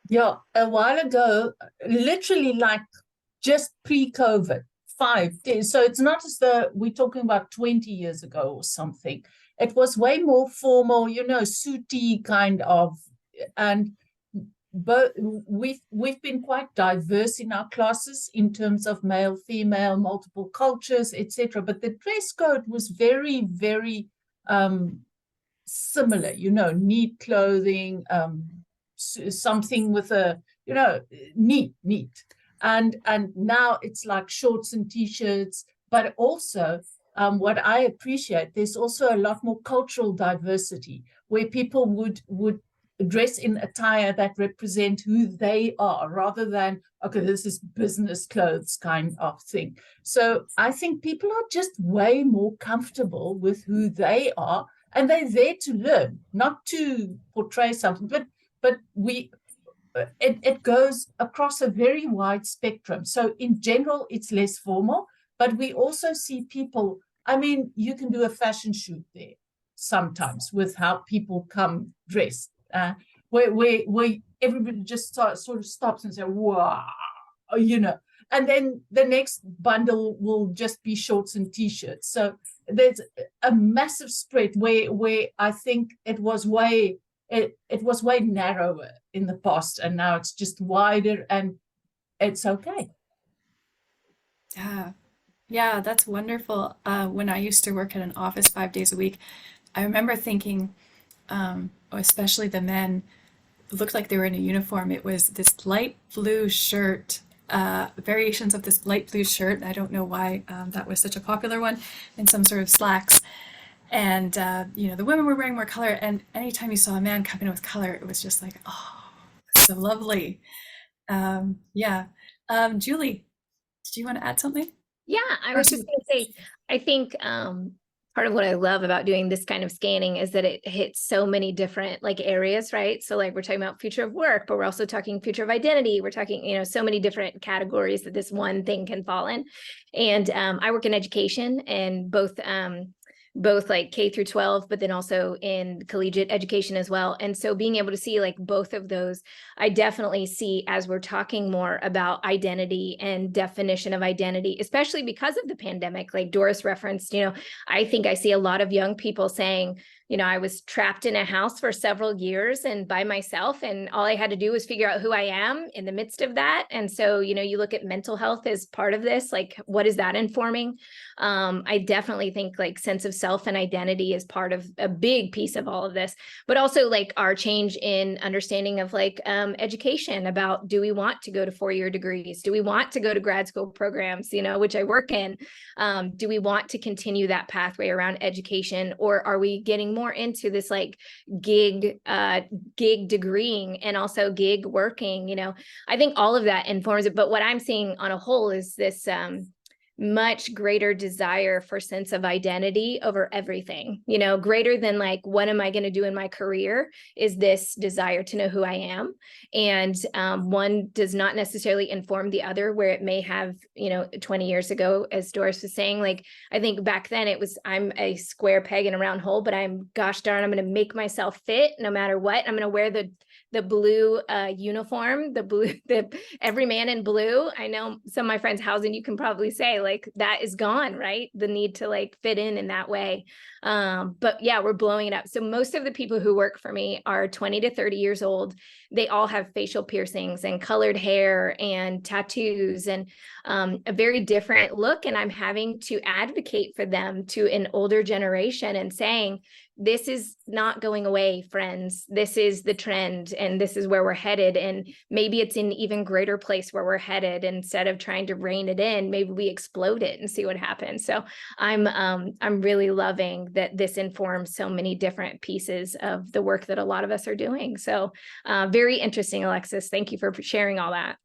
Yeah, a while ago, literally like just pre-COVID, 5 days. So it's not as though we're talking about 20 years ago or something. It was way more formal, suity kind of, and but we've been quite diverse in our classes in terms of male, female, multiple cultures, etc. But the dress code was very, very similar, neat clothing, something with a, neat. And now it's like shorts and t-shirts, but also what I appreciate, there's also a lot more cultural diversity where people would dress in attire that represent who they are rather than, okay, this is business clothes kind of thing. So I think people are just way more comfortable with who they are, and they're there to learn, not to portray something, but it goes across a very wide spectrum. So in general, it's less formal, but we also see people, I mean, you can do a fashion shoot there sometimes with how people come dressed, where everybody just sort of stops and say, wow, you know, and then the next bundle will just be shorts and t-shirts. So there's a massive spread where I think it was way narrower in the past, and now it's just wider, and it's okay. Yeah, that's wonderful. When I used to work at an office 5 days a week, I remember thinking, especially the men, looked like they were in a uniform. It was this light blue shirt, variations of this light blue shirt. I don't know why that was such a popular one, and some sort of slacks. And the women were wearing more color. And anytime you saw a man come in with color, it was just like, oh, so lovely. Yeah. Julie, do you want to add something? Yeah, I was just going to say, I think part of what I love about doing this kind of scanning is that it hits so many different like areas, right? So like we're talking about future of work, but we're also talking future of identity. We're talking, so many different categories that this one thing can fall in. And I work in education, and both like K through 12, but then also in collegiate education as well. And so being able to see like both of those, I definitely see as we're talking more about identity and definition of identity, especially because of the pandemic, like Doris referenced, I think I see a lot of young people saying, I was trapped in a house for several years and by myself, and all I had to do was figure out who I am in the midst of that. And so, you look at mental health as part of this, like what is that informing? I definitely think like sense of self and identity is part of a big piece of all of this, but also like our change in understanding of like education about, do we want to go to 4-year degrees? Do we want to go to grad school programs, which I work in? Do we want to continue that pathway around education, or are we getting more into this like gig degreeing and also gig working? I think all of that informs it. But what I'm seeing on a whole is this much greater desire for sense of identity over everything, greater than like, what am I going to do in my career, is this desire to know who I am. And one does not necessarily inform the other, where it may have, 20 years ago, as Doris was saying, like, I think back then it was, I'm a square peg in a round hole, but gosh darn, I'm going to make myself fit no matter what. I'm going to wear the blue uniform, the every man in blue. I know some of my friends' housing, you can probably say like that is gone, right? The need to like fit in that way. But yeah, we're blowing it up. So most of the people who work for me are 20 to 30 years old. They all have facial piercings and colored hair and tattoos and a very different look. And I'm having to advocate for them to an older generation and saying, this is not going away, friends. This is the trend, and this is where we're headed. And maybe it's an even greater place where we're headed. Instead of trying to rein it in, maybe we explode it and see what happens. So I'm really loving that this informs so many different pieces of the work that a lot of us are doing. So very interesting, Alexis. Thank you for sharing all that.